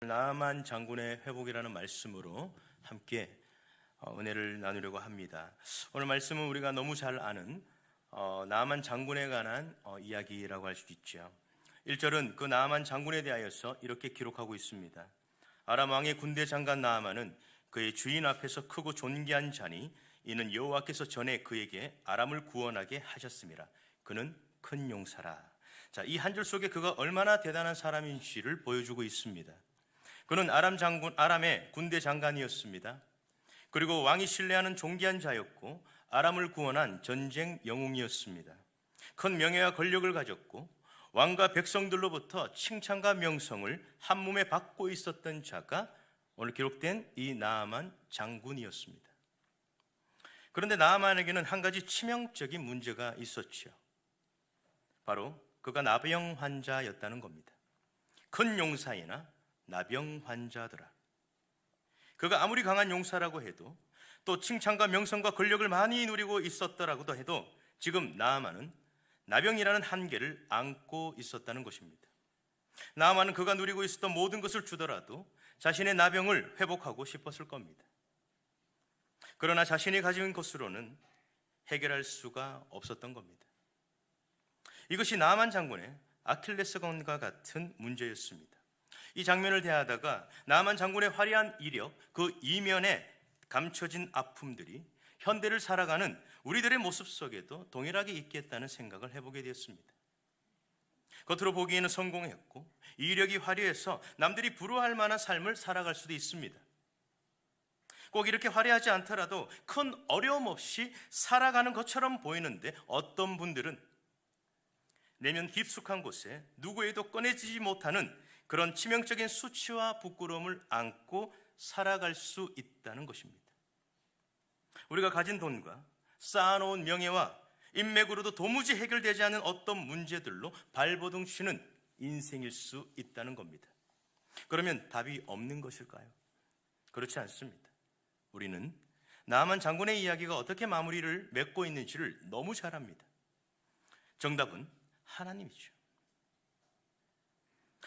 나아만 장군의 회복이라는 말씀으로 함께 은혜를 나누려고 합니다. 오늘 말씀은 우리가 너무 잘 아는 나아만 장군에 관한 이야기라고 할 수 있죠. 1절은 그 나아만 장군에 대하여서 이렇게 기록하고 있습니다. 아람 왕의 군대 장관 나아만은 그의 주인 앞에서 크고 존귀한 자니 이는 여호와께서 전에 그에게 아람을 구원하게 하셨습니다. 그는 큰 용사라. 자, 이 한 절 속에 그가 얼마나 대단한 사람인지를 보여주고 있습니다. 그는 아람의 군대 장관이었습니다. 그리고 왕이 신뢰하는 존귀한 자였고 아람을 구원한 전쟁 영웅이었습니다. 큰 명예와 권력을 가졌고 왕과 백성들로부터 칭찬과 명성을 한 몸에 받고 있었던 자가 오늘 기록된 이 나아만 장군이었습니다. 그런데 나아만에게는 한 가지 치명적인 문제가 있었죠. 바로 그가 나병 환자였다는 겁니다. 큰 용사이나 나병 환자더라. 그가 아무리 강한 용사라고 해도 또 칭찬과 명성과 권력을 많이 누리고 있었더라고도 해도 지금 나아만은 나병이라는 한계를 안고 있었다는 것입니다. 나아만은 그가 누리고 있었던 모든 것을 주더라도 자신의 나병을 회복하고 싶었을 겁니다. 그러나 자신이 가진 것으로는 해결할 수가 없었던 겁니다. 이것이 나아만 장군의 아킬레스건과 같은 문제였습니다. 이 장면을 대하다가 나아만 장군의 화려한 이력, 그 이면에 감춰진 아픔들이 현대를 살아가는 우리들의 모습 속에도 동일하게 있겠다는 생각을 해보게 되었습니다. 겉으로 보기에는 성공했고 이력이 화려해서 남들이 부러워할 만한 삶을 살아갈 수도 있습니다. 꼭 이렇게 화려하지 않더라도 큰 어려움 없이 살아가는 것처럼 보이는데 어떤 분들은 내면 깊숙한 곳에 누구에도 꺼내지지 못하는 그런 치명적인 수치와 부끄러움을 안고 살아갈 수 있다는 것입니다. 우리가 가진 돈과 쌓아놓은 명예와 인맥으로도 도무지 해결되지 않는 어떤 문제들로 발버둥 치는 인생일 수 있다는 겁니다. 그러면 답이 없는 것일까요? 그렇지 않습니다. 우리는 나아만 장군의 이야기가 어떻게 마무리를 맺고 있는지를 너무 잘 압니다. 정답은 하나님이죠.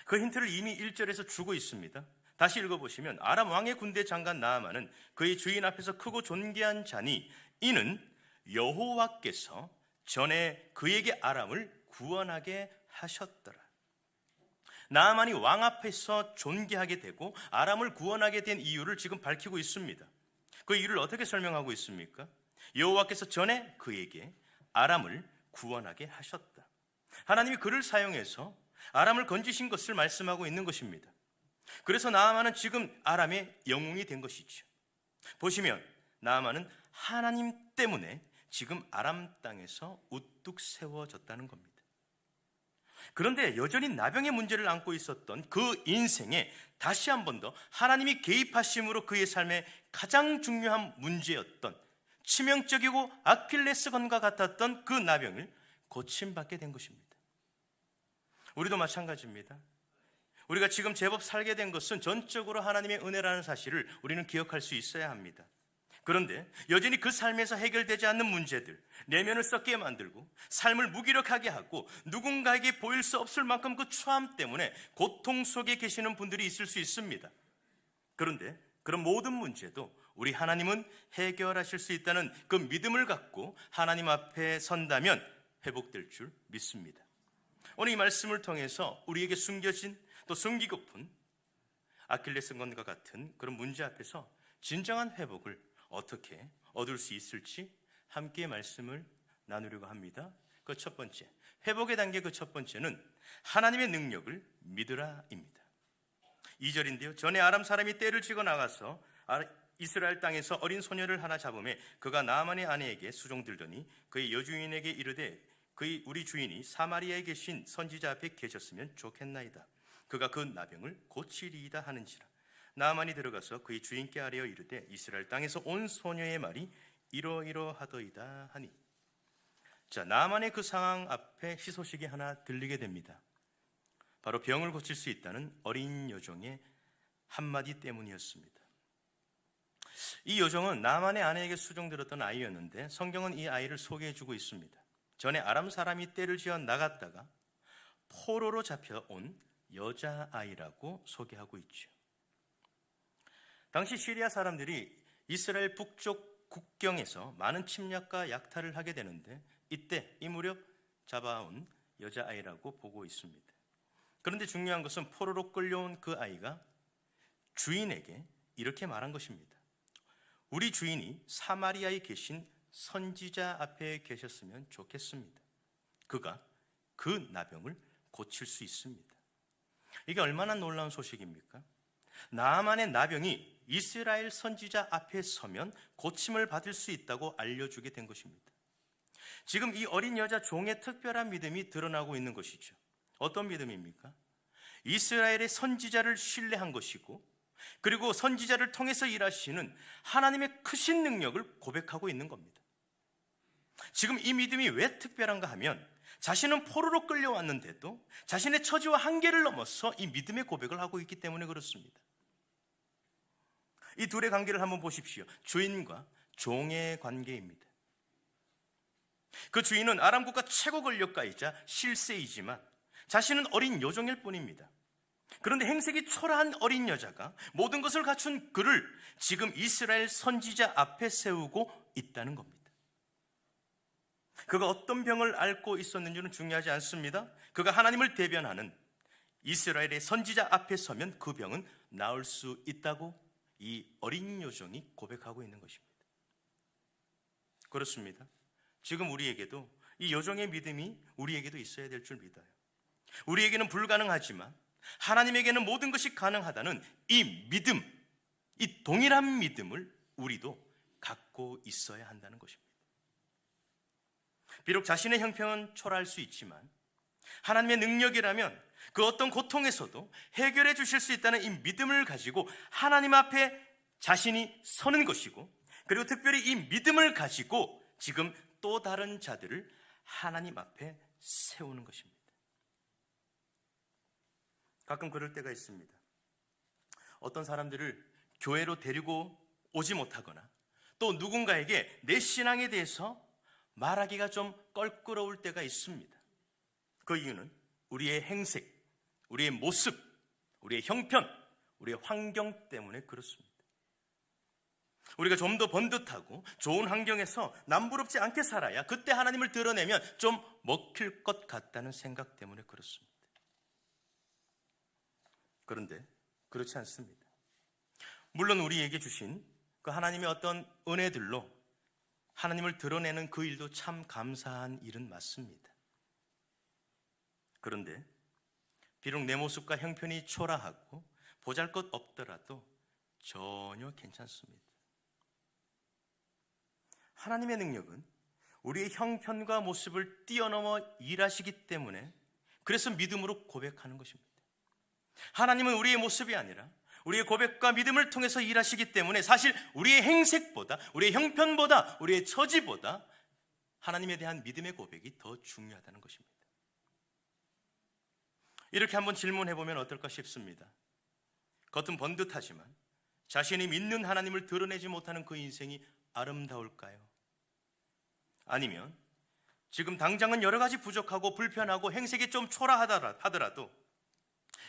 그 힌트를 이미 1절에서 주고 있습니다. 다시 읽어보시면 아람 왕의 군대 장관 나아만은 그의 주인 앞에서 크고 존귀한 자니 이는 여호와께서 전에 그에게 아람을 구원하게 하셨더라. 나아만이 왕 앞에서 존귀하게 되고 아람을 구원하게 된 이유를 지금 밝히고 있습니다. 그 이유를 어떻게 설명하고 있습니까? 여호와께서 전에 그에게 아람을 구원하게 하셨다. 하나님이 그를 사용해서 아람을 건지신 것을 말씀하고 있는 것입니다. 그래서 나아만은 지금 아람의 영웅이 된 것이죠. 보시면 나아만은 하나님 때문에 지금 아람 땅에서 우뚝 세워졌다는 겁니다. 그런데 여전히 나병의 문제를 안고 있었던 그 인생에 다시 한 번 더 하나님이 개입하심으로 그의 삶에 가장 중요한 문제였던 치명적이고 아킬레스건과 같았던 그 나병을 고침받게 된 것입니다. 우리도 마찬가지입니다. 우리가 지금 제법 살게 된 것은 전적으로 하나님의 은혜라는 사실을 우리는 기억할 수 있어야 합니다. 그런데 여전히 그 삶에서 해결되지 않는 문제들, 내면을 썩게 만들고 삶을 무기력하게 하고 누군가에게 보일 수 없을 만큼 그 추함 때문에 고통 속에 계시는 분들이 있을 수 있습니다. 그런데 그런 모든 문제도 우리 하나님은 해결하실 수 있다는 그 믿음을 갖고 하나님 앞에 선다면 회복될 줄 믿습니다. 오늘 이 말씀을 통해서 우리에게 숨겨진 또 숨기고픈 아킬레스건과 같은 그런 문제 앞에서 진정한 회복을 어떻게 얻을 수 있을지 함께 말씀을 나누려고 합니다. 그 첫 번째, 회복의 단계 그 첫 번째는 하나님의 능력을 믿으라입니다. 2절인데요. 전에 아람 사람이 떼를 치고 나가서 이스라엘 땅에서 어린 소녀를 하나 잡음에 그가 나아만의 아내에게 수종들더니 그의 여주인에게 이르되 우리 주인이 사마리아에 계신 선지자 앞에 계셨으면 좋겠나이다. 그가 그 나병을 고치리이다 하는지라. 나아만이 들어가서 그의 주인께 아뢰어 이르되 이스라엘 땅에서 온 소녀의 말이 이러이러하더이다 하니. 자, 나아만의 그 상황 앞에 희소식이 하나 들리게 됩니다. 바로 병을 고칠 수 있다는 어린 여종의 한마디 때문이었습니다. 이 여종은 나아만의 아내에게 수종들었던 아이였는데 성경은 이 아이를 소개해주고 있습니다. 전에 아람 사람이 떼를 지어 나갔다가 포로로 잡혀온 여자아이라고 소개하고 있죠. 당시 시리아 사람들이 이스라엘 북쪽 국경에서 많은 침략과 약탈을 하게 되는데 이때 이 무렵 잡아온 여자아이라고 보고 있습니다. 그런데 중요한 것은 포로로 끌려온 그 아이가 주인에게 이렇게 말한 것입니다. 우리 주인이 사마리아에 계신 선지자 앞에 계셨으면 좋겠습니다. 그가 그 나병을 고칠 수 있습니다. 이게 얼마나 놀라운 소식입니까? 나아만의 나병이 이스라엘 선지자 앞에 서면 고침을 받을 수 있다고 알려주게 된 것입니다. 지금 이 어린 여자 종의 특별한 믿음이 드러나고 있는 것이죠. 어떤 믿음입니까? 이스라엘의 선지자를 신뢰한 것이고, 그리고 선지자를 통해서 일하시는 하나님의 크신 능력을 고백하고 있는 겁니다. 지금 이 믿음이 왜 특별한가 하면 자신은 포로로 끌려왔는데도 자신의 처지와 한계를 넘어서 이 믿음의 고백을 하고 있기 때문에 그렇습니다. 이 둘의 관계를 한번 보십시오. 주인과 종의 관계입니다. 그 주인은 아람 국가 최고 권력가이자 실세이지만 자신은 어린 여종일 뿐입니다. 그런데 행색이 초라한 어린 여자가 모든 것을 갖춘 그를 지금 이스라엘 선지자 앞에 세우고 있다는 겁니다. 그가 어떤 병을 앓고 있었는지는 중요하지 않습니다. 그가 하나님을 대변하는 이스라엘의 선지자 앞에 서면 그 병은 나을 수 있다고 이 어린 여종이 고백하고 있는 것입니다. 그렇습니다. 지금 우리에게도 이 여종의 믿음이 우리에게도 있어야 될 줄 믿어요. 우리에게는 불가능하지만 하나님에게는 모든 것이 가능하다는 이 믿음, 이 동일한 믿음을 우리도 갖고 있어야 한다는 것입니다. 비록 자신의 형편은 초라할 수 있지만 하나님의 능력이라면 그 어떤 고통에서도 해결해 주실 수 있다는 이 믿음을 가지고 하나님 앞에 자신이 서는 것이고, 그리고 특별히 이 믿음을 가지고 지금 또 다른 자들을 하나님 앞에 세우는 것입니다. 가끔 그럴 때가 있습니다. 어떤 사람들을 교회로 데리고 오지 못하거나 또 누군가에게 내 신앙에 대해서 말하기가 좀 껄끄러울 때가 있습니다. 그 이유는 우리의 행색, 우리의 모습, 우리의 형편, 우리의 환경 때문에 그렇습니다. 우리가 좀 더 번듯하고 좋은 환경에서 남부럽지 않게 살아야 그때 하나님을 드러내면 좀 먹힐 것 같다는 생각 때문에 그렇습니다. 그런데 그렇지 않습니다. 물론 우리에게 주신 그 하나님의 어떤 은혜들로 하나님을 드러내는 그 일도 참 감사한 일은 맞습니다. 그런데 비록 내 모습과 형편이 초라하고 보잘것 없더라도 전혀 괜찮습니다. 하나님의 능력은 우리의 형편과 모습을 뛰어넘어 일하시기 때문에 그래서 믿음으로 고백하는 것입니다. 하나님은 우리의 모습이 아니라 우리의 고백과 믿음을 통해서 일하시기 때문에 사실 우리의 행색보다, 우리의 형편보다, 우리의 처지보다 하나님에 대한 믿음의 고백이 더 중요하다는 것입니다. 이렇게 한번 질문해 보면 어떨까 싶습니다. 겉은 번듯하지만 자신이 믿는 하나님을 드러내지 못하는 그 인생이 아름다울까요? 아니면 지금 당장은 여러 가지 부족하고 불편하고 행색이 좀 초라하더라도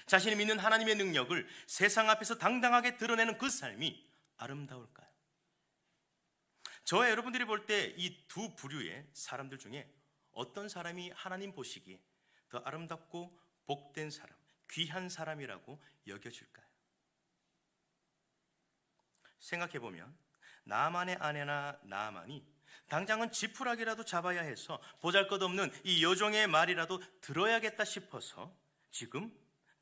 자신이 믿는 하나님의 능력을 세상 앞에서 당당하게 드러내는 그 삶이 아름다울까요? 저와 여러분들이 볼 때 이 두 부류의 사람들 중에 어떤 사람이 하나님 보시기에 더 아름답고 복된 사람, 귀한 사람이라고 여겨질까요? 생각해보면 나아만의 아내나 나아만이 당장은 지푸라기라도 잡아야 해서 보잘것없는 이 여종의 말이라도 들어야겠다 싶어서 지금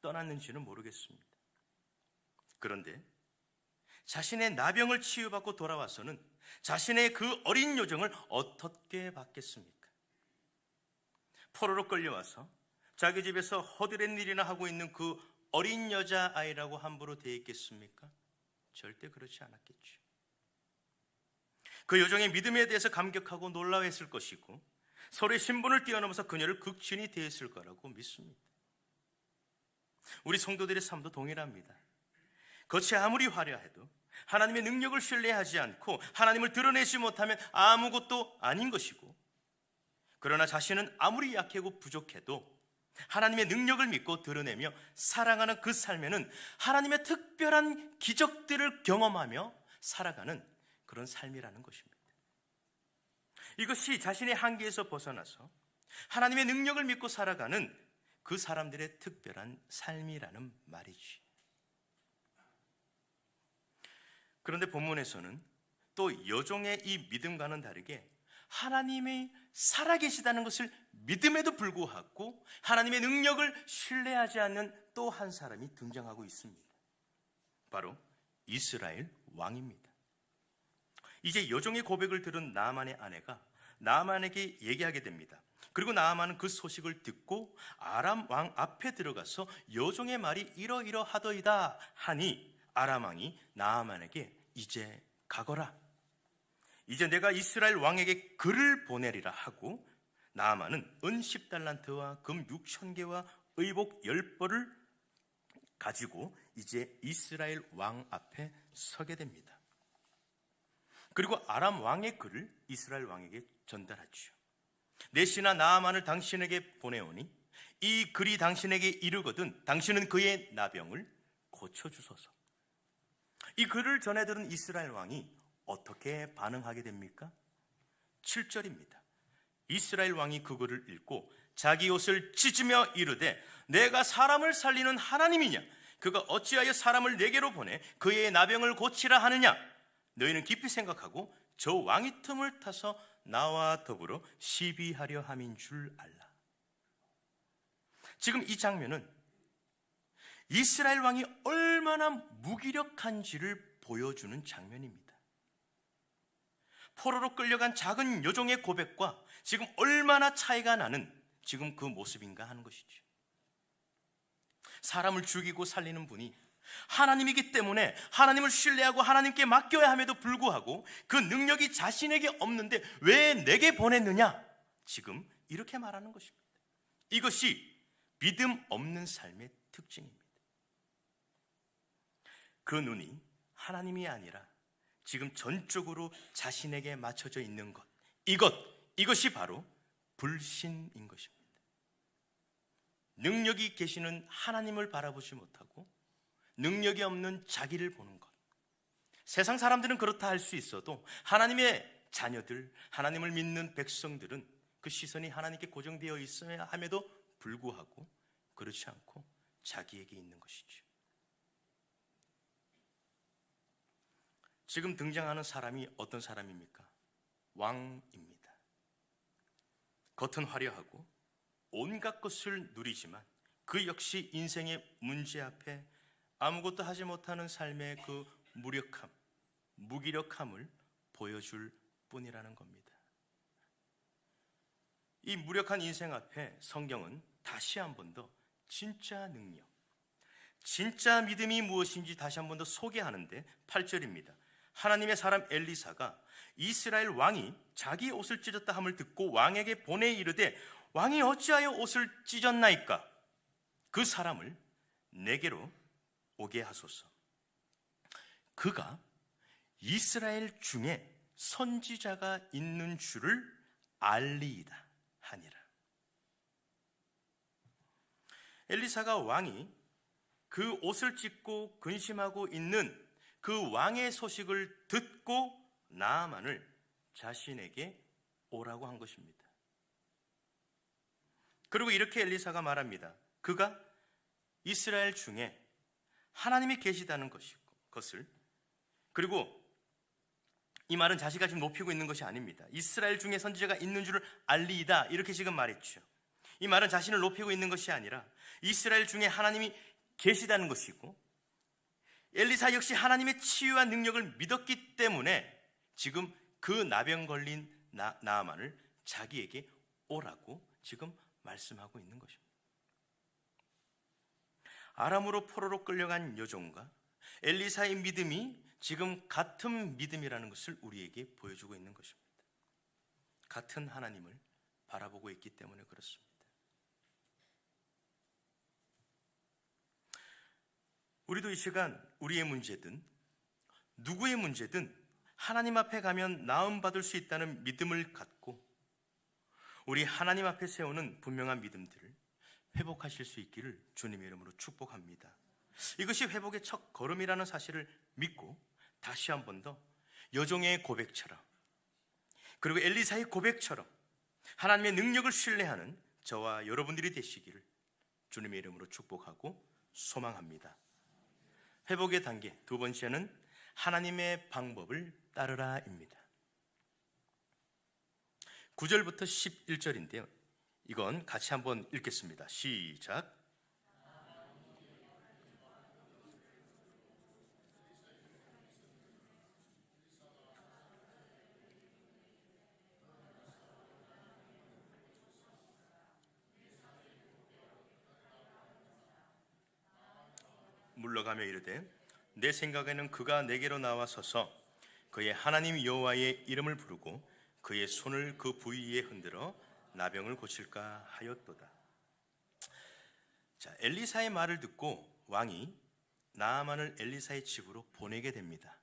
떠났는지는 모르겠습니다. 그런데 자신의 나병을 치유받고 돌아와서는 자신의 그 어린 여종을 어떻게 받겠습니까? 포로로 끌려와서 자기 집에서 허드렛 일이나 하고 있는 그 어린 여자아이라고 함부로 대했겠습니까? 절대 그렇지 않았겠죠. 그 여종의 믿음에 대해서 감격하고 놀라워했을 것이고 서로의 신분을 뛰어넘어서 그녀를 극진히 대했을 거라고 믿습니다. 우리 성도들의 삶도 동일합니다. 겉이 아무리 화려해도 하나님의 능력을 신뢰하지 않고 하나님을 드러내지 못하면 아무것도 아닌 것이고, 그러나 자신은 아무리 약하고 부족해도 하나님의 능력을 믿고 드러내며 사랑하는 그 삶에는 하나님의 특별한 기적들을 경험하며 살아가는 그런 삶이라는 것입니다. 이것이 자신의 한계에서 벗어나서 하나님의 능력을 믿고 살아가는 그 사람들의 특별한 삶이라는 말이지. 그런데 본문에서는 또 여종의 이 믿음과는 다르게 하나님이 살아계시다는 것을 믿음에도 불구하고 하나님의 능력을 신뢰하지 않는 또 한 사람이 등장하고 있습니다. 바로 이스라엘 왕입니다. 이제 여종의 고백을 들은 나아만의 아내가 나아만에게 얘기하게 됩니다. 그리고 나아만은 그 소식을 듣고 아람 왕 앞에 들어가서 여종의 말이 이러이러하더이다 하니 아람 왕이 나아만에게 이제 가거라. 이제 내가 이스라엘 왕에게 글을 보내리라 하고 나아만은 은 10달란트와 금 6,000개와 의복 10벌을 가지고 이제 이스라엘 왕 앞에 서게 됩니다. 그리고 아람 왕의 글을 이스라엘 왕에게 전달하죠. 내 신하 나아만을 당신에게 보내오니 이 글이 당신에게 이르거든 당신은 그의 나병을 고쳐주소서. 이 글을 전해 들은 이스라엘 왕이 어떻게 반응하게 됩니까? 7절입니다. 이스라엘 왕이 그 글을 읽고 자기 옷을 찢으며 이르되 내가 사람을 살리는 하나님이냐? 그가 어찌하여 사람을 내게로 보내 그의 나병을 고치라 하느냐? 너희는 깊이 생각하고 저 왕의 틈을 타서 나와 더불어 시비하려 함인 줄 알라. 지금 이 장면은 이스라엘 왕이 얼마나 무기력한지를 보여주는 장면입니다. 포로로 끌려간 작은 여종의 고백과 지금 얼마나 차이가 나는 지금 그 모습인가 하는 것이죠. 사람을 죽이고 살리는 분이 하나님이기 때문에 하나님을 신뢰하고 하나님께 맡겨야 함에도 불구하고 그 능력이 자신에게 없는데 왜 내게 보냈느냐? 지금 이렇게 말하는 것입니다. 이것이 믿음 없는 삶의 특징입니다. 그 눈이 하나님이 아니라 지금 전적으로 자신에게 맞춰져 있는 것, 이것이 바로 불신인 것입니다. 능력이 계시는 하나님을 바라보지 못하고 능력이 없는 자기를 보는 것. 세상 사람들은 그렇다 할 수 있어도 하나님의 자녀들, 하나님을 믿는 백성들은 그 시선이 하나님께 고정되어 있어야 함에도 불구하고 그렇지 않고 자기에게 있는 것이죠. 지금 등장하는 사람이 어떤 사람입니까? 왕입니다. 겉은 화려하고 온갖 것을 누리지만 그 역시 인생의 문제 앞에 아무것도 하지 못하는 삶의 그 무기력함을 보여줄 뿐이라는 겁니다. 이 무력한 인생 앞에 성경은 다시 한 번 더 진짜 능력, 진짜 믿음이 무엇인지 다시 한 번 더 소개하는데 8절입니다. 하나님의 사람 엘리사가 이스라엘 왕이 자기 옷을 찢었다 함을 듣고 왕에게 보내 이르되 왕이 어찌하여 옷을 찢었나이까? 그 사람을 내게로 오게 하소서. 그가 이스라엘 중에 선지자가 있는 줄을 알리이다 하니라. 엘리사가 왕이 그 옷을 찢고 근심하고 있는 그 왕의 소식을 듣고 나아만을 자신에게 오라고 한 것입니다. 그리고 이렇게 엘리사가 말합니다. 그가 이스라엘 중에 하나님이 계시다는 것을, 그리고 이 말은 자기가 지금 높이고 있는 것이 아닙니다. 이스라엘 중에 선지자가 있는 줄을 알리이다, 이렇게 지금 말했죠. 이 말은 자신을 높이고 있는 것이 아니라 이스라엘 중에 하나님이 계시다는 것이고, 엘리사 역시 하나님의 치유와 능력을 믿었기 때문에 지금 그 나병 걸린 나아만을 자기에게 오라고 지금 말씀하고 있는 것입니다. 아람으로 포로로 끌려간 여종과 엘리사의 믿음이 지금 같은 믿음이라는 것을 우리에게 보여주고 있는 것입니다. 같은 하나님을 바라보고 있기 때문에 그렇습니다. 우리도 이 시간 우리의 문제든 누구의 문제든 하나님 앞에 가면 나음받을 수 있다는 믿음을 갖고 우리 하나님 앞에 세우는 분명한 믿음들을 회복하실 수 있기를 주님의 이름으로 축복합니다. 이것이 회복의 첫 걸음이라는 사실을 믿고 다시 한 번 더 여종의 고백처럼, 그리고 엘리사의 고백처럼 하나님의 능력을 신뢰하는 저와 여러분들이 되시기를 주님의 이름으로 축복하고 소망합니다. 회복의 단계 두 번째는 하나님의 방법을 따르라입니다. 9절부터 11절인데요. 이건 같이 한번 읽겠습니다. 시작. 물러가며 이르되 내 생각에는 그가 내게로 나와서서 그의 하나님 여호와의 이름을 부르고 그의 손을 그 부위에 흔들어 나병을 고칠까 하였도다. 자, 엘리사의 말을 듣고 왕이 나아만을 엘리사의 집으로 보내게 됩니다.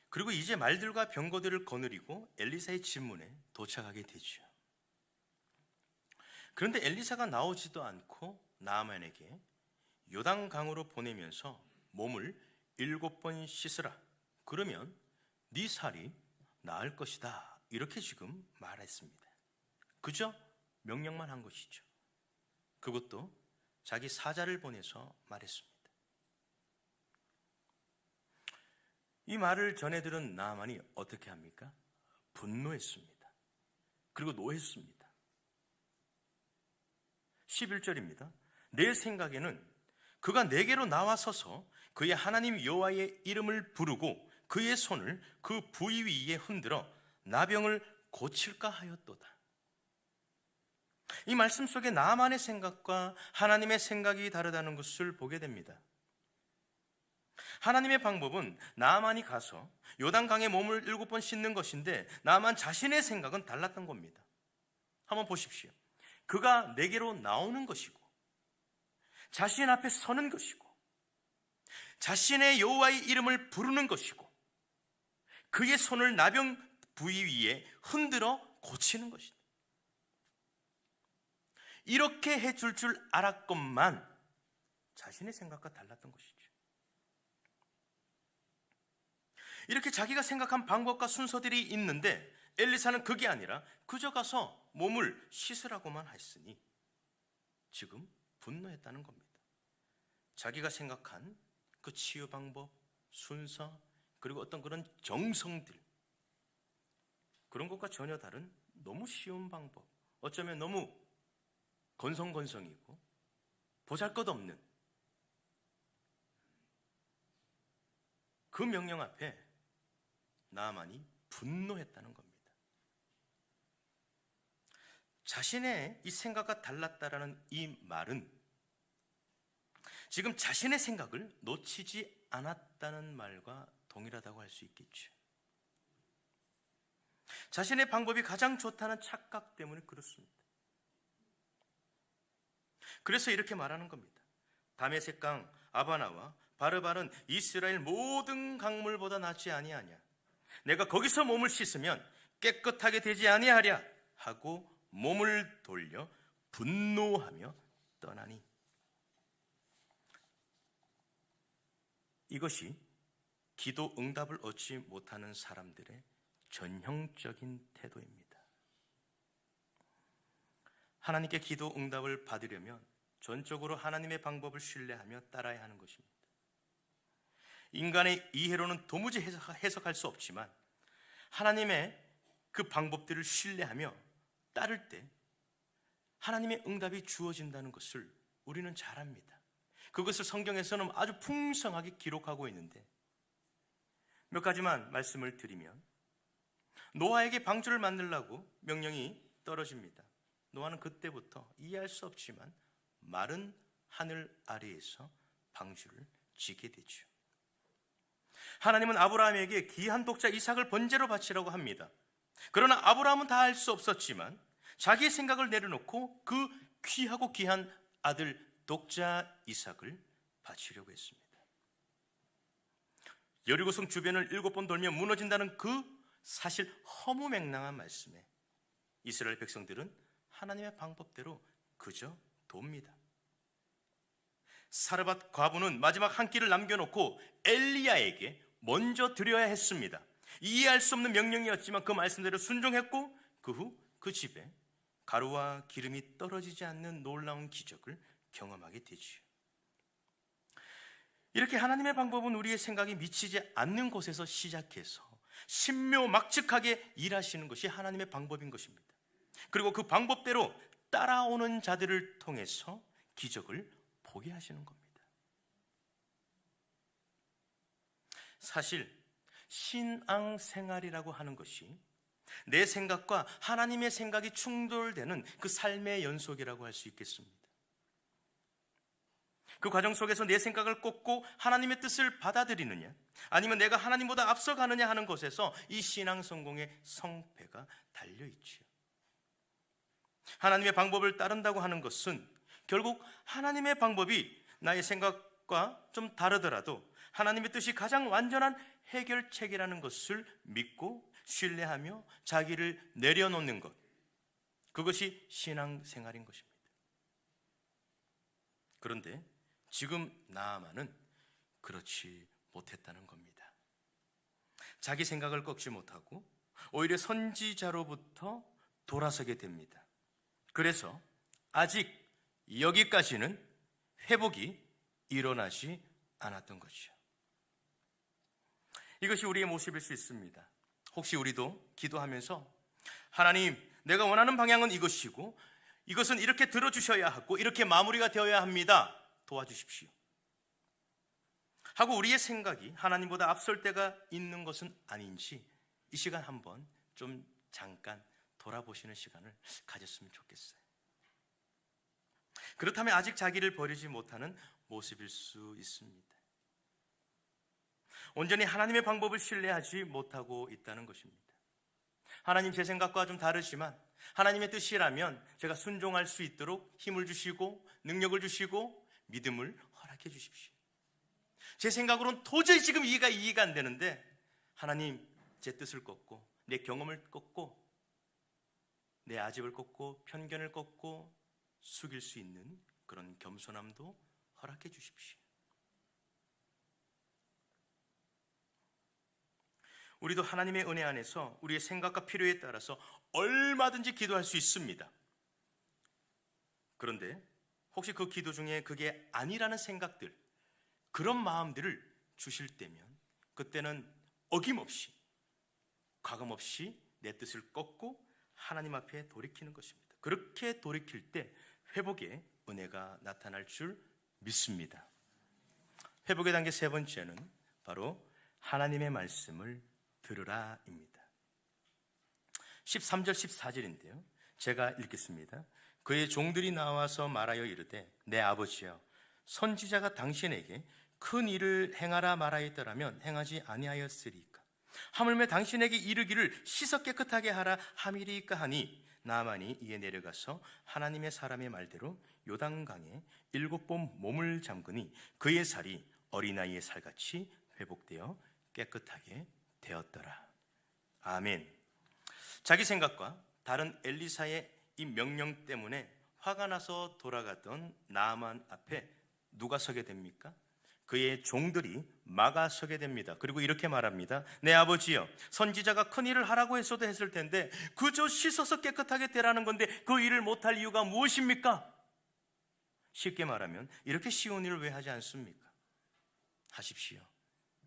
그리고 이제 말들과 병거들을 거느리고 엘리사의 집 문에 도착하게 되죠. 그런데 엘리사가 나오지도 않고 나아만에게 요단강으로 보내면서 몸을 7번 씻으라. 그러면 네 살이 나을 것이다. 이렇게 지금 말했습니다. 그저 명령만 한 것이죠. 그것도 자기 사자를 보내서 말했습니다. 이 말을 전해 들은 나아만이 어떻게 합니까? 분노했습니다. 그리고 노했습니다. 11절입니다. 내 생각에는 그가 내게로 나와서서 그의 하나님 여호와의 이름을 부르고 그의 손을 그 부위 위에 흔들어 나병을 고칠까 하였도다. 이 말씀 속에 나만의 생각과 하나님의 생각이 다르다는 것을 보게 됩니다. 하나님의 방법은 나만이 가서 요단강에 몸을 7번 씻는 것인데 나만 자신의 생각은 달랐던 겁니다. 한번 보십시오. 그가 내게로 나오는 것이고 자신 앞에 서는 것이고 자신의 여호와의 이름을 부르는 것이고 그의 손을 나병 부위 위에 흔들어 고치는 것이다. 이렇게 해줄 줄 알았건만 자신의 생각과 달랐던 것이죠. 이렇게 자기가 생각한 방법과 순서들이 있는데 엘리사는 그게 아니라 그저 가서 몸을 씻으라고만 했으니 지금 분노했다는 겁니다. 자기가 생각한 그 치유 방법, 순서, 그리고 어떤 그런 정성들, 그런 것과 전혀 다른 너무 쉬운 방법, 어쩌면 너무 건성건성이고 보잘것없는 그 명령 앞에 나아만이 분노했다는 겁니다. 자신의 이 생각과 달랐다라는 이 말은 지금 자신의 생각을 놓치지 않았다는 말과 동일하다고 할 수 있겠죠. 자신의 방법이 가장 좋다는 착각 때문에 그렇습니다. 그래서 이렇게 말하는 겁니다. 다메섹 강 아바나와 바르발은 이스라엘 모든 강물보다 낫지 아니하냐. 내가 거기서 몸을 씻으면 깨끗하게 되지 아니하랴 하고 몸을 돌려 분노하며 떠나니. 이것이 기도 응답을 얻지 못하는 사람들의 전형적인 태도입니다. 하나님께 기도 응답을 받으려면 전적으로 하나님의 방법을 신뢰하며 따라야 하는 것입니다. 인간의 이해로는 도무지 해석할 수 없지만 하나님의 그 방법들을 신뢰하며 따를 때 하나님의 응답이 주어진다는 것을 우리는 잘 압니다. 그것을 성경에서는 아주 풍성하게 기록하고 있는데 몇 가지만 말씀을 드리면, 노아에게 방주를 만들라고 명령이 떨어집니다. 노아는 그때부터 이해할 수 없지만 마른 하늘 아래에서 방주를 짓게 되죠. 하나님은 아브라함에게 귀한 독자 이삭을 번제로 바치라고 합니다. 그러나 아브라함은 다 알 수 없었지만 자기의 생각을 내려놓고 그 귀하고 귀한 아들 독자 이삭을 바치려고 했습니다. 여리고성 주변을 7번 돌며 무너진다는 그 사실 허무맹랑한 말씀에 이스라엘 백성들은 하나님의 방법대로 그저 돕니다. 사르밧 과부는 마지막 한 끼를 남겨놓고 엘리야에게 먼저 드려야 했습니다. 이해할 수 없는 명령이었지만 그 말씀대로 순종했고 그 후 그 집에 가루와 기름이 떨어지지 않는 놀라운 기적을 경험하게 되지요. 이렇게 하나님의 방법은 우리의 생각이 미치지 않는 곳에서 시작해서 신묘막측하게 일하시는 것이 하나님의 방법인 것입니다. 그리고 그 방법대로 따라오는 자들을 통해서 기적을 보게 하시는 겁니다. 사실 신앙생활이라고 하는 것이 내 생각과 하나님의 생각이 충돌되는 그 삶의 연속이라고 할 수 있겠습니다. 그 과정 속에서 내 생각을 꽂고 하나님의 뜻을 받아들이느냐, 아니면 내가 하나님보다 앞서가느냐 하는 것에서 이 신앙 성공의 성패가 달려있지요. 하나님의 방법을 따른다고 하는 것은 결국 하나님의 방법이 나의 생각과 좀 다르더라도 하나님의 뜻이 가장 완전한 해결책이라는 것을 믿고 신뢰하며 자기를 내려놓는 것, 그것이 신앙생활인 것입니다. 그런데 지금 나아만은 그렇지 못했다는 겁니다. 자기 생각을 꺾지 못하고 오히려 선지자로부터 돌아서게 됩니다. 그래서 아직 여기까지는 회복이 일어나지 않았던 거죠. 이것이 우리의 모습일 수 있습니다. 혹시 우리도 기도하면서 하나님, 내가 원하는 방향은 이것이고 이것은 이렇게 들어주셔야 하고 이렇게 마무리가 되어야 합니다. 도와주십시오 하고 우리의 생각이 하나님보다 앞설 때가 있는 것은 아닌지 이 시간 한번 좀 잠깐 돌아보시는 시간을 가졌으면 좋겠어요. 그렇다면 아직 자기를 버리지 못하는 모습일 수 있습니다. 온전히 하나님의 방법을 신뢰하지 못하고 있다는 것입니다. 하나님, 제 생각과 좀 다르지만 하나님의 뜻이라면 제가 순종할 수 있도록 힘을 주시고 능력을 주시고 믿음을 허락해 주십시오. 제 생각으로는 도저히 지금 이해가 안 되는데 하나님, 제 뜻을 꺾고 내 경험을 꺾고 내 아집을 꺾고 편견을 꺾고 숙일 수 있는 그런 겸손함도 허락해 주십시오. 우리도 하나님의 은혜 안에서 우리의 생각과 필요에 따라서 얼마든지 기도할 수 있습니다. 그런데 혹시 그 기도 중에 그게 아니라는 생각들, 그런 마음들을 주실 때면 그때는 어김없이 과감없이 내 뜻을 꺾고 하나님 앞에 돌이키는 것입니다. 그렇게 돌이킬 때 회복의 은혜가 나타날 줄 믿습니다. 회복의 단계 세 번째는 바로 하나님의 말씀을 들으라입니다. 13절 14절인데요 제가 읽겠습니다. 그의 종들이 나와서 말하여 이르되 내 아버지여, 선지자가 당신에게 큰 일을 행하라 말하였더라면 행하지 아니하였으리까? 하물며 당신에게 이르기를 씻어 깨끗하게 하라 함이리까 하니 나아만이 이에 내려가서 하나님의 사람의 말대로 요단강에 7번 몸을 잠그니 그의 살이 어린아이의 살같이 회복되어 깨끗하게 되었더라. 아멘. 자기 생각과 다른 엘리사의 이 명령 때문에 화가 나서 돌아갔던 나아만 앞에 누가 서게 됩니까? 그의 종들이 막아서게 됩니다. 그리고 이렇게 말합니다. 내 아버지여, 선지자가 큰 일을 하라고 했어도 했을 텐데 그저 씻어서 깨끗하게 되라는 건데 그 일을 못할 이유가 무엇입니까? 쉽게 말하면 이렇게 쉬운 일을 왜 하지 않습니까? 하십시오.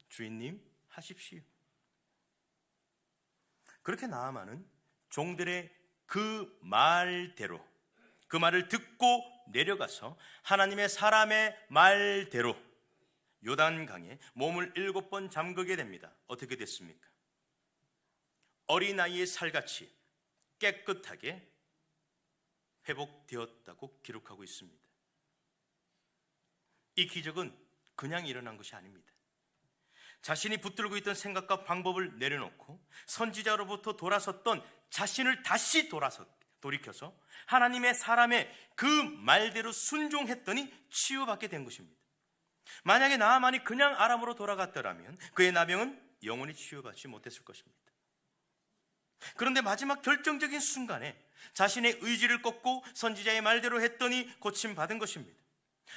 주인님, 하십시오. 그렇게 나아만은 종들의 그 말대로, 그 말을 듣고 내려가서 하나님의 사람의 말대로 요단강에 몸을 7번 잠그게 됩니다. 어떻게 됐습니까? 어린아이의 살같이 깨끗하게 회복되었다고 기록하고 있습니다. 이 기적은 그냥 일어난 것이 아닙니다. 자신이 붙들고 있던 생각과 방법을 내려놓고 선지자로부터 돌아섰던 자신을 다시 돌이켜서 하나님의 사람의 그 말대로 순종했더니 치유받게 된 것입니다. 만약에 나아만이 그냥 아람으로 돌아갔더라면 그의 나병은 영원히 치유받지 못했을 것입니다. 그런데 마지막 결정적인 순간에 자신의 의지를 꺾고 선지자의 말대로 했더니 고침받은 것입니다.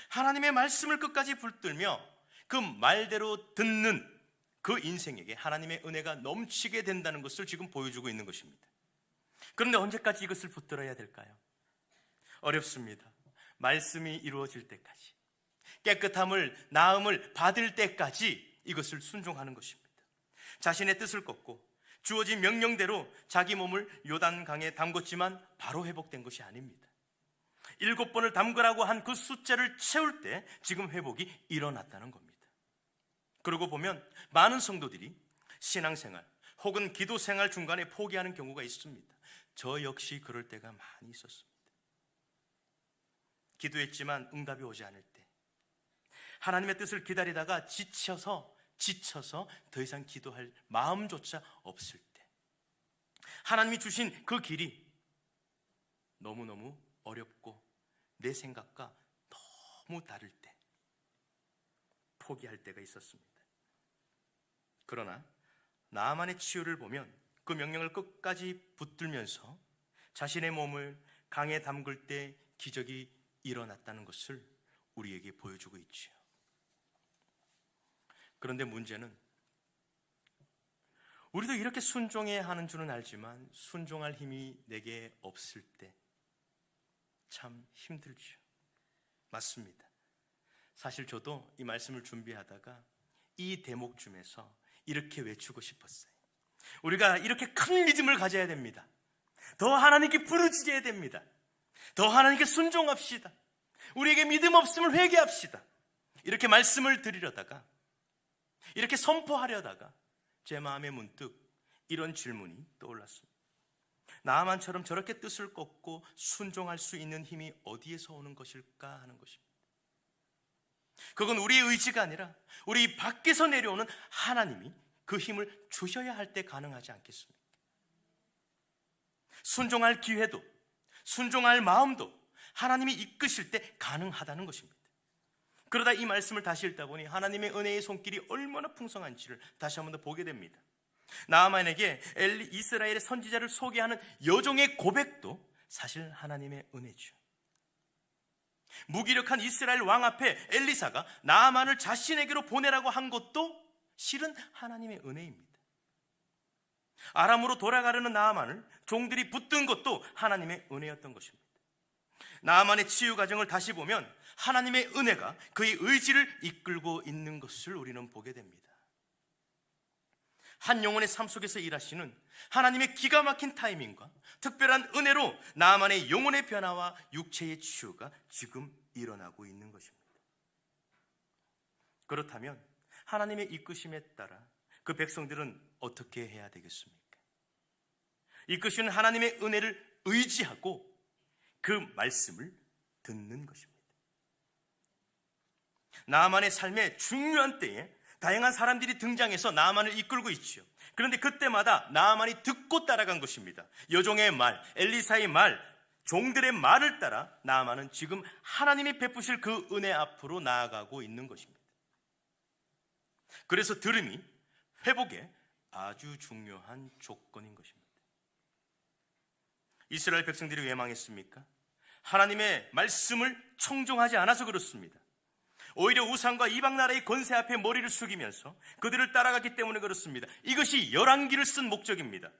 하나님의 말씀을 끝까지 붙들며 그 말대로 듣는 그 인생에게 하나님의 은혜가 넘치게 된다는 것을 지금 보여주고 있는 것입니다. 그런데 언제까지 이것을 붙들어야 될까요? 어렵습니다. 말씀이 이루어질 때까지, 깨끗함을, 나음을 받을 때까지 이것을 순종하는 것입니다. 자신의 뜻을 꺾고 주어진 명령대로 자기 몸을 요단강에 담궜지만 바로 회복된 것이 아닙니다. 7번을 담그라고 한 그 숫자를 채울 때 지금 회복이 일어났다는 겁니다. 그러고 보면 많은 성도들이 신앙생활 혹은 기도생활 중간에 포기하는 경우가 있습니다. 저 역시 그럴 때가 많이 있었습니다. 기도했지만 응답이 오지 않을 때, 하나님의 뜻을 기다리다가 지쳐서 더 이상 기도할 마음조차 없을 때, 하나님이 주신 그 길이 너무너무 어렵고 내 생각과 너무 다를 때 포기할 때가 있었습니다. 그러나 나아만의 치유를 보면 그 명령을 끝까지 붙들면서 자신의 몸을 강에 담글 때 기적이 일어났다는 것을 우리에게 보여주고 있지요. 그런데 문제는 우리도 이렇게 순종해야 하는 줄은 알지만 순종할 힘이 내게 없을 때 참 힘들죠. 맞습니다. 사실 저도 이 말씀을 준비하다가 이 대목쯤에서 이렇게 외치고 싶었어요. 우리가 이렇게 큰 믿음을 가져야 됩니다. 더 하나님께 부르짖어야 됩니다. 더 하나님께 순종합시다. 우리에게 믿음 없음을 회개합시다. 이렇게 말씀을 드리려다가, 이렇게 선포하려다가 제 마음에 문득 이런 질문이 떠올랐습니다. 나아만처럼 저렇게 뜻을 꺾고 순종할 수 있는 힘이 어디에서 오는 것일까 하는 것입니다. 그건 우리의 의지가 아니라 우리 밖에서 내려오는 하나님이 그 힘을 주셔야 할 때 가능하지 않겠습니까? 순종할 기회도, 순종할 마음도 하나님이 이끄실 때 가능하다는 것입니다. 그러다 이 말씀을 다시 읽다 보니 하나님의 은혜의 손길이 얼마나 풍성한지를 다시 한 번 더 보게 됩니다. 나아만에게 이스라엘의 선지자를 소개하는 여종의 고백도 사실 하나님의 은혜죠. 무기력한 이스라엘 왕 앞에 엘리사가 나아만을 자신에게로 보내라고 한 것도 실은 하나님의 은혜입니다. 아람으로 돌아가려는 나아만을 종들이 붙든 것도 하나님의 은혜였던 것입니다. 나아만의 치유 과정을 다시 보면 하나님의 은혜가 그의 의지를 이끌고 있는 것을 우리는 보게 됩니다. 한 영혼의 삶 속에서 일하시는 하나님의 기가 막힌 타이밍과 특별한 은혜로 나아만의 영혼의 변화와 육체의 치유가 지금 일어나고 있는 것입니다. 그렇다면 하나님의 이끄심에 따라 그 백성들은 어떻게 해야 되겠습니까? 이끄시는 하나님의 은혜를 의지하고 그 말씀을 듣는 것입니다. 나아만의 삶의 중요한 때에 다양한 사람들이 등장해서 나아만을 이끌고 있지요. 그런데 그때마다 나아만이 듣고 따라간 것입니다. 여종의 말, 엘리사의 말, 종들의 말을 따라 나아만은 지금 하나님이 베푸실 그 은혜 앞으로 나아가고 있는 것입니다. 그래서 들음이 회복에 아주 중요한 조건인 것입니다. 이스라엘 백성들이 왜 망했습니까? 하나님의 말씀을 청종하지 않아서 그렇습니다. 오히려 우상과 이방 나라의 권세 앞에 머리를 숙이면서 그들을 따라갔기 때문에 그렇습니다. 이것이 열왕기를 쓴 목적입니다.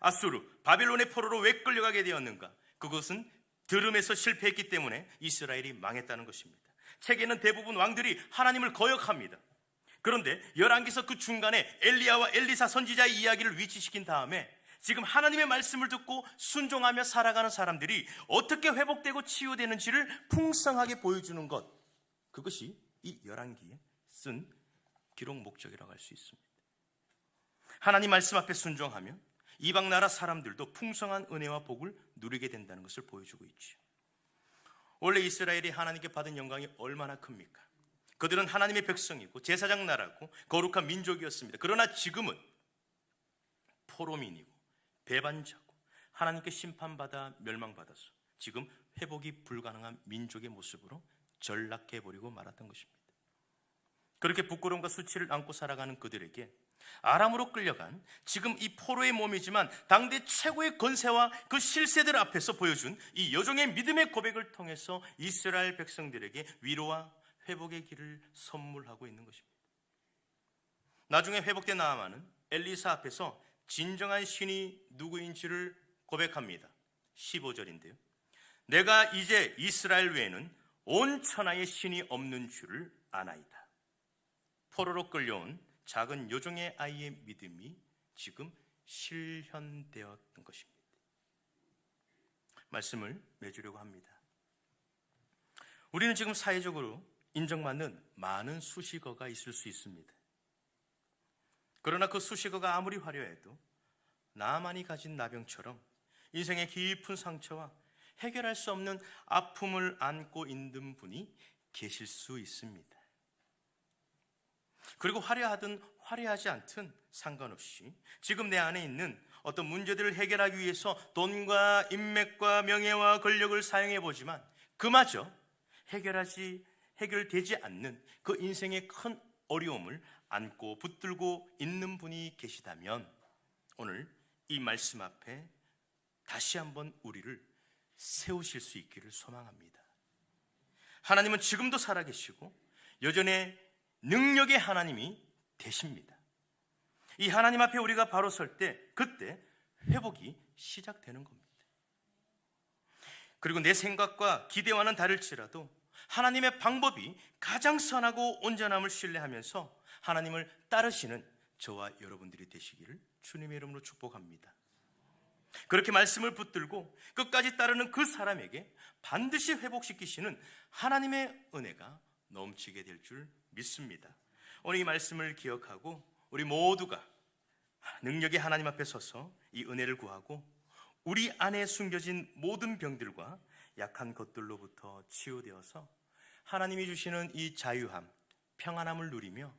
아수르, 바벨론의 포로로 왜 끌려가게 되었는가? 그것은 들음에서 실패했기 때문에 이스라엘이 망했다는 것입니다. 책에는 대부분 왕들이 하나님을 거역합니다. 그런데 열왕기서 그 중간에 엘리야와 엘리사 선지자의 이야기를 위치시킨 다음에 지금 하나님의 말씀을 듣고 순종하며 살아가는 사람들이 어떻게 회복되고 치유되는지를 풍성하게 보여주는 것, 그것이 이 열왕기에 쓴 기록 목적이라고 할 수 있습니다. 하나님 말씀 앞에 순종하면 이방 나라 사람들도 풍성한 은혜와 복을 누리게 된다는 것을 보여주고 있죠. 원래 이스라엘이 하나님께 받은 영광이 얼마나 큽니까? 그들은 하나님의 백성이고 제사장 나라고 거룩한 민족이었습니다. 그러나 지금은 포로민이고 배반자고 하나님께 심판받아 멸망받아서 지금 회복이 불가능한 민족의 모습으로 전락해버리고 말았던 것입니다. 그렇게 부끄러움과 수치를 안고 살아가는 그들에게 아람으로 끌려간 지금 이 포로의 몸이지만 당대 최고의 권세와 그 실세들 앞에서 보여준 이 여종의 믿음의 고백을 통해서 이스라엘 백성들에게 위로와 회복의 길을 선물하고 있는 것입니다. 나중에 회복된 나아만은 엘리사 앞에서 진정한 신이 누구인지를 고백합니다. 15절인데요. 내가 이제 이스라엘 외에는 온 천하에 신이 없는 줄을 아나이다. 포로로 끌려온 작은 여종의 아이의 믿음이 지금 실현되었던 것입니다. 말씀을 맺으려고 합니다. 우리는 지금 사회적으로 인정받는 많은 수식어가 있을 수 있습니다. 그러나 그 수식어가 아무리 화려해도 나만이 가진 나병처럼 인생의 깊은 상처와 해결할 수 없는 아픔을 안고 있는 분이 계실 수 있습니다. 그리고 화려하든 화려하지 않든 상관없이 지금 내 안에 있는 어떤 문제들을 해결하기 위해서 돈과 인맥과 명예와 권력을 사용해 보지만 그마저 해결되지 않는 그 인생의 큰 어려움을 안고 붙들고 있는 분이 계시다면 오늘 이 말씀 앞에 다시 한번 우리를 세우실 수 있기를 소망합니다. 하나님은 지금도 살아계시고 여전히 능력의 하나님이 되십니다. 이 하나님 앞에 우리가 바로 설 때 그때 회복이 시작되는 겁니다. 그리고 내 생각과 기대와는 다를지라도 하나님의 방법이 가장 선하고 온전함을 신뢰하면서 하나님을 따르시는 저와 여러분들이 되시기를 주님의 이름으로 축복합니다. 그렇게 말씀을 붙들고 끝까지 따르는 그 사람에게 반드시 회복시키시는 하나님의 은혜가 넘치게 될 줄 믿습니다. 오늘 이 말씀을 기억하고 우리 모두가 능력의 하나님 앞에 서서 이 은혜를 구하고 우리 안에 숨겨진 모든 병들과 약한 것들로부터 치유되어서 하나님이 주시는 이 자유함, 평안함을 누리며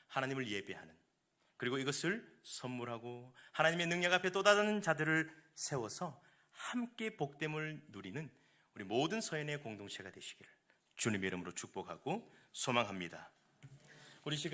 하나님을 예배하는, 그리고 이것을 선물하고 하나님의 능력 앞에 또 다른 자들을 세워서 함께 복됨을 누리는 우리 모든 서연의 공동체가 되시기를 주님의 이름으로 축복하고 소망합니다. 우리 시간